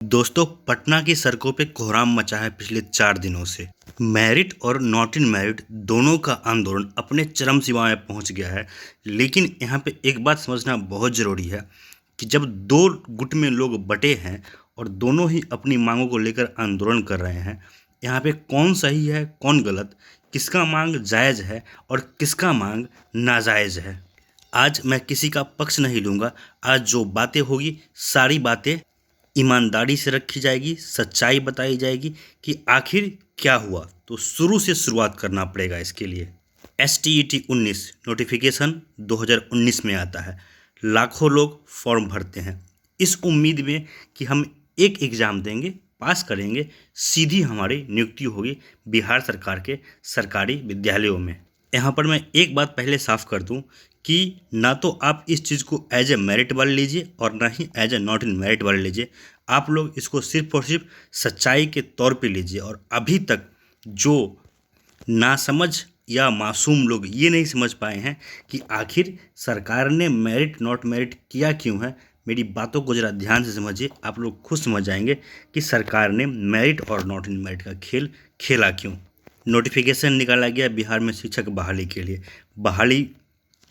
दोस्तों, पटना की सड़कों पे कोहराम मचा है पिछले 4 दिनों से। मेरिट और नॉट इन मेरिट दोनों का आंदोलन अपने चरम सीमा में पहुंच गया है। लेकिन यहाँ पे एक बात समझना बहुत ज़रूरी है कि जब दो गुट में लोग बटे हैं और दोनों ही अपनी मांगों को लेकर आंदोलन कर रहे हैं, यहाँ पे कौन सही है कौन गलत, किसका मांग जायज़ है और किसका मांग नाजायज़ है। आज मैं किसी का पक्ष नहीं लूँगा। आज जो बातें होगी सारी बातें ईमानदारी से रखी जाएगी, सच्चाई बताई जाएगी कि आखिर क्या हुआ। तो शुरू से शुरुआत करना पड़ेगा इसके लिए। STET 19 नोटिफिकेशन 2019 में आता है। लाखों लोग फॉर्म भरते हैं इस उम्मीद में कि हम एक एग्ज़ाम देंगे, पास करेंगे, सीधी हमारी नियुक्ति होगी बिहार सरकार के सरकारी विद्यालयों में। यहाँ पर मैं एक बात पहले साफ कर दूं कि ना तो आप इस चीज़ को एज ए मेरिट वाले लीजिए और ना ही as a not in merit वाले लीजिए। आप लोग इसको सिर्फ और सिर्फ सच्चाई के तौर पे लीजिए। और अभी तक जो नासमझ या मासूम लोग ये नहीं समझ पाए हैं कि आखिर सरकार ने मेरिट नॉट मेरिट किया क्यों है, मेरी बातों को ज़रा ध्यान से समझिए। आप लोग खुद समझ जाएंगे कि सरकार ने मेरिट और नॉट इन मेरिट का खेल खेला क्यों। नोटिफिकेशन निकाला गया बिहार में शिक्षक बहाली के लिए। बहाली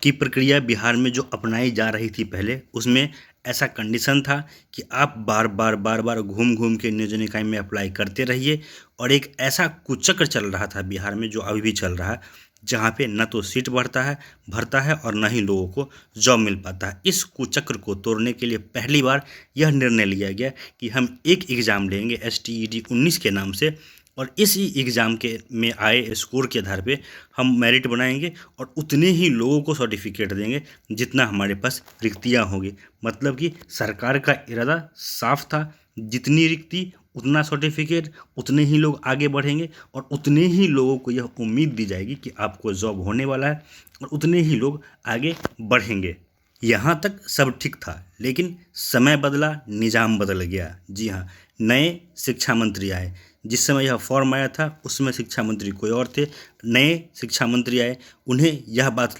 की प्रक्रिया बिहार में जो अपनाई जा रही थी पहले, उसमें ऐसा कंडीशन था कि आप बार बार घूम घूम के नियोजन इकाई में अप्लाई करते रहिए। और एक ऐसा कुचक्र चल रहा था बिहार में, जो अभी भी चल रहा है, जहाँ पे न तो सीट भरता है और न ही लोगों को जॉब मिल पाता है। इस कुचक्र को तोड़ने के लिए पहली बार यह निर्णय लिया गया कि हम एक एग्ज़ाम लेंगे STET 19 के नाम से, और इसी एग्ज़ाम के में आए स्कोर के आधार पे हम मेरिट बनाएंगे और उतने ही लोगों को सर्टिफिकेट देंगे जितना हमारे पास रिक्तियाँ होंगी। मतलब कि सरकार का इरादा साफ था, जितनी रिक्ति उतना सर्टिफिकेट, उतने ही लोग आगे बढ़ेंगे और उतने ही लोगों को यह उम्मीद दी जाएगी कि आपको जॉब होने वाला है और उतने ही लोग आगे बढ़ेंगे। यहाँ तक सब ठीक था, लेकिन समय बदला, निज़ाम बदल गया। जी हाँ, नए शिक्षा मंत्री आए। जिस समय यह फॉर्म आया था उसमें शिक्षा मंत्री कोई और थे। नए शिक्षा मंत्री आए, उन्हें यह बात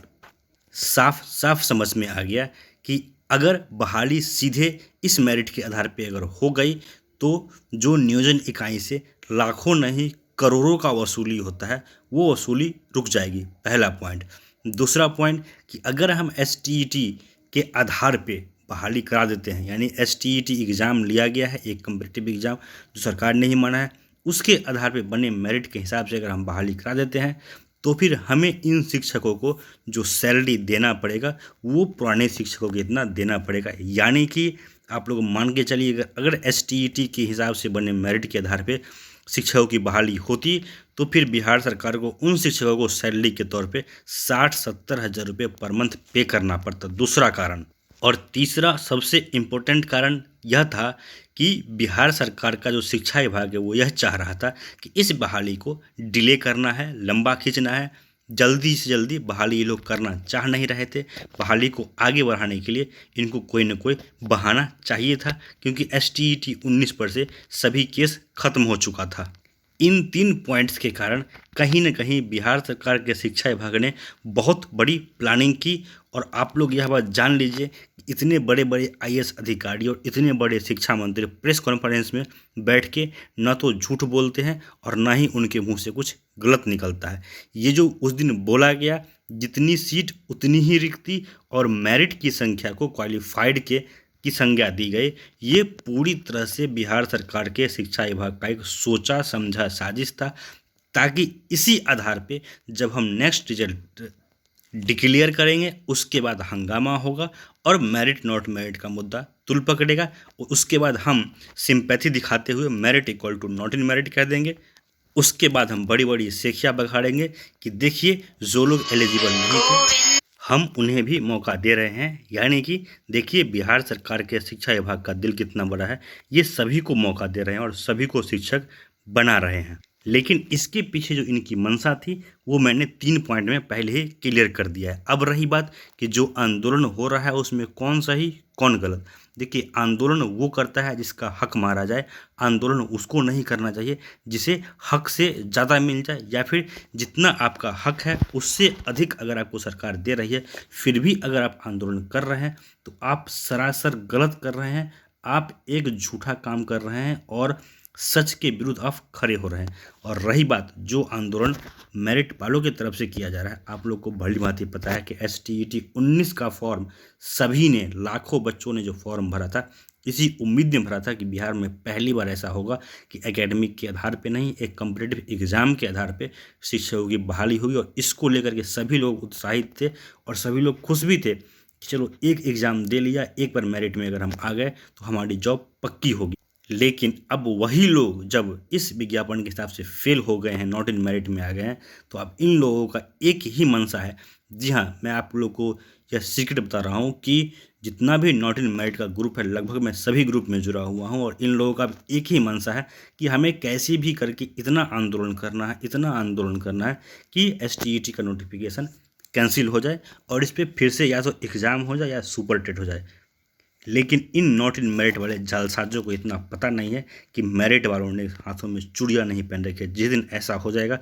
साफ साफ समझ में आ गया कि अगर बहाली सीधे इस मेरिट के आधार पे अगर हो गई तो जो नियोजन इकाई से लाखों नहीं करोड़ों का वसूली होता है, वो वसूली रुक जाएगी। पहला पॉइंट। दूसरा पॉइंट कि अगर हम STET के आधार पे बहाली करा देते हैं, यानी STET एग्ज़ाम लिया गया है, एक कम्पिटिटिव एग्ज़ाम जो सरकार ने ही माना है, उसके आधार पे बने मेरिट के हिसाब से अगर हम बहाली करा देते हैं तो फिर हमें इन शिक्षकों को जो सैलरी देना पड़ेगा वो पुराने शिक्षकों के इतना देना पड़ेगा। यानी कि आप लोग मान के चलिए, अगर STET के हिसाब से बने मेरिट के आधार पे शिक्षकों की बहाली होती तो फिर बिहार सरकार को उन शिक्षकों को सैलरी के तौर पे 60-70 हज़ार रुपये पर मंथ पे करना पड़ता। दूसरा कारण। और तीसरा सबसे इम्पोर्टेंट कारण यह था कि बिहार सरकार का जो शिक्षा विभाग है वो यह चाह रहा था कि इस बहाली को डिले करना है, लंबा खींचना है। जल्दी से जल्दी बहाली ये लोग करना चाह नहीं रहे थे। बहाली को आगे बढ़ाने के लिए इनको कोई न कोई बहाना चाहिए था, क्योंकि STET 19 पर से सभी केस खत्म हो चुका था। इन 3 पॉइंट्स के कारण कहीं न कहीं बिहार सरकार के शिक्षा विभाग ने बहुत बड़ी प्लानिंग की। और आप लोग यह बात जान लीजिए, इतने बड़े बड़े IAS अधिकारी और इतने बड़े शिक्षा मंत्री प्रेस कॉन्फ्रेंस में बैठ के न तो झूठ बोलते हैं और ना ही उनके मुंह से कुछ गलत निकलता है। ये जो उस दिन बोला गया, जितनी सीट उतनी ही रिक्ति और मेरिट की संख्या को क्वालिफाइड की संज्ञा दी गई, ये पूरी तरह से बिहार सरकार के शिक्षा विभाग का एक सोचा समझा साजिश था, ताकि इसी आधार पे जब हम नेक्स्ट रिजल्ट डिक्लेयर करेंगे उसके बाद हंगामा होगा और मेरिट नॉट मेरिट का मुद्दा तुल पकड़ेगा। और उसके बाद हम सिंपैथी दिखाते हुए merit equal to not in merit कह देंगे। उसके बाद हम बड़ी बड़ी सेखियाँ बखाड़ेंगे कि देखिए, जो लोग एलिजिबल नहीं थे हम उन्हें भी मौका दे रहे हैं। यानी कि देखिए, बिहार सरकार के शिक्षा विभाग का दिल कितना बड़ा है, ये सभी को मौका दे रहे हैं और सभी को शिक्षक बना रहे हैं। लेकिन इसके पीछे जो इनकी मंशा थी वो मैंने 3 पॉइंट में पहले ही क्लियर कर दिया है। अब रही बात कि जो आंदोलन हो रहा है उसमें कौन सही कौन गलत। देखिए, आंदोलन वो करता है जिसका हक मारा जाए। आंदोलन उसको नहीं करना चाहिए जिसे हक से ज़्यादा मिल जाए, या फिर जितना आपका हक है उससे अधिक अगर आपको सरकार दे रही है, फिर भी अगर आप आंदोलन कर रहे हैं तो आप सरासर गलत कर रहे हैं। आप एक झूठा काम कर रहे हैं और सच के विरुद्ध आप खड़े हो रहे हैं। और रही बात जो आंदोलन मेरिट वालों की तरफ से किया जा रहा है, आप लोग को भली भांति पता है कि STET 19 का फॉर्म सभी ने, लाखों बच्चों ने जो फॉर्म भरा था, इसी उम्मीद में भरा था कि बिहार में पहली बार ऐसा होगा कि एकेडमिक के आधार पे नहीं, एक कॉम्पिटिटिव एग्जाम के आधार पे शिक्षकों की बहाली होगी। और इसको लेकर के सभी लोग उत्साहित थे और सभी लोग खुश भी थे कि चलो एक एग्ज़ाम दे लिया, एक बार मेरिट में अगर हम आ गए तो हमारी जॉब पक्की होगी। लेकिन अब वही लोग जब इस विज्ञापन के हिसाब से फेल हो गए हैं, नॉट इन मेरिट में आ गए हैं, तो अब इन लोगों का एक ही मंशा है। जी हाँ, मैं आप लोग को यह सीक्रेट बता रहा हूँ कि जितना भी नॉट इन मेरिट का ग्रुप है, लगभग मैं सभी ग्रुप में जुड़ा हुआ हूँ, और इन लोगों का एक ही मंशा है कि हमें कैसे भी करके इतना आंदोलन करना है, इतना आंदोलन करना है कि STET का नोटिफिकेशन कैंसिल हो जाए और इस पर फिर से या तो एग्ज़ाम हो जाए या सुपर टेट हो जाए। लेकिन इन नॉट इन मेरिट वाले जालसाजों को इतना पता नहीं है कि मेरिट वालों ने हाथों में चूड़ियाँ नहीं पहन रखी है। जिस दिन ऐसा हो जाएगा,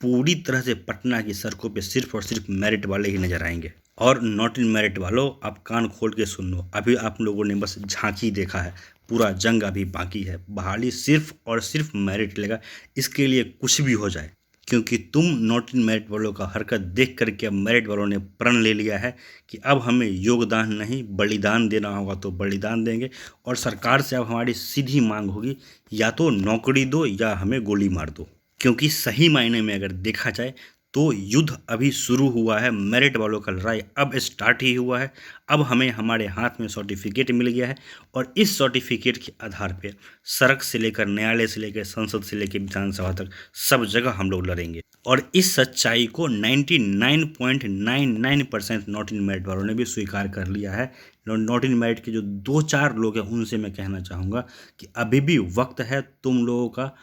पूरी तरह से पटना की सड़कों पे सिर्फ और सिर्फ मेरिट वाले ही नजर आएंगे। और नॉट इन मेरिट वालों, आप कान खोल के सुन लो, अभी आप लोगों ने बस झांकी देखा है, पूरा जंग अभी बाकी है। बहाली सिर्फ और सिर्फ मेरिट लेगा, इसके लिए कुछ भी हो जाए, क्योंकि तुम नॉट इन मेरिट वालों का हरकत देख करके अब मेरिट वालों ने प्रण ले लिया है कि अब हमें योगदान नहीं बलिदान देना होगा तो बलिदान देंगे। और सरकार से अब हमारी सीधी मांग होगी, या तो नौकरी दो या हमें गोली मार दो। क्योंकि सही मायने में अगर देखा जाए तो युद्ध अभी शुरू हुआ है, मेरिट वालों का लड़ाई अब स्टार्ट ही हुआ है। अब हमें हमारे हाथ में सर्टिफिकेट मिल गया है और इस सर्टिफिकेट के आधार पे सड़क से लेकर न्यायालय से लेकर संसद से लेकर विधानसभा तक सब जगह हम लोग लड़ेंगे। और इस सच्चाई को 99.99% नॉट इन मेरिट वालों ने भी स्वीकार कर लिया है। नॉट इन मेरिट के जो 2-4 लोग हैं उनसे मैं कहना चाहूँगा कि अभी भी वक्त है, तुम लोगों का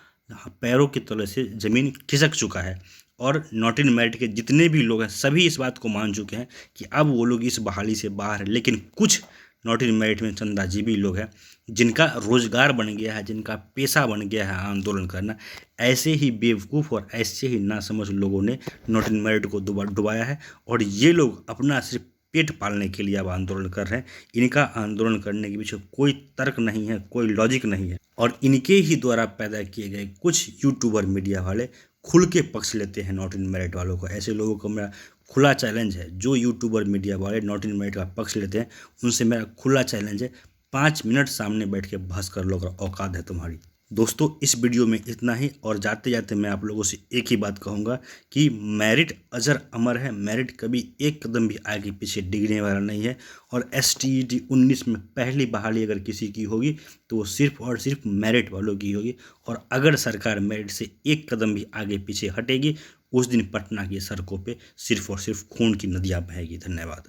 पैरों के तले से ज़मीन खिसक चुका है। और नॉट इन मेरिट के जितने भी लोग हैं सभी इस बात को मान चुके हैं कि अब वो लोग इस बहाली से बाहर हैं। लेकिन कुछ नॉट इन मेरिट में चंदाजीबी लोग हैं जिनका रोजगार बन गया है, जिनका पेशा बन गया है आंदोलन करना, ऐसे ही बेवकूफ़ और ऐसे ही नासमझ लोगों ने नॉट इन मेरिट को डुबाया है। और ये लोग अपना सिर्फ पेट पालने के लिए अब आंदोलन कर रहे हैं। इनका आंदोलन करने के पीछे कोई तर्क नहीं है, कोई लॉजिक नहीं है। और इनके ही द्वारा पैदा किए गए कुछ यूट्यूबर मीडिया वाले खुल के पक्ष लेते हैं नॉट इन मेरिट वालों को। ऐसे लोगों को मेरा खुला चैलेंज है, जो यूट्यूबर मीडिया वाले नॉट इन मेरिट का पक्ष लेते हैं उनसे मेरा खुला चैलेंज है, 5 मिनट सामने बैठ के बहस कर लो अगर औकात है तुम्हारी। दोस्तों, इस वीडियो में इतना ही। और जाते जाते मैं आप लोगों से एक ही बात कहूँगा कि मेरिट अजर अमर है, मेरिट कभी एक कदम भी आगे पीछे डिगने वाला नहीं है। और STET 19 में पहली बहाली अगर किसी की होगी तो वो सिर्फ और सिर्फ मेरिट वालों की होगी। और अगर सरकार मेरिट से एक कदम भी आगे पीछे हटेगी, उस दिन पटना की सड़कों पर सिर्फ और सिर्फ खून की नदियाँ बहेगी। धन्यवाद।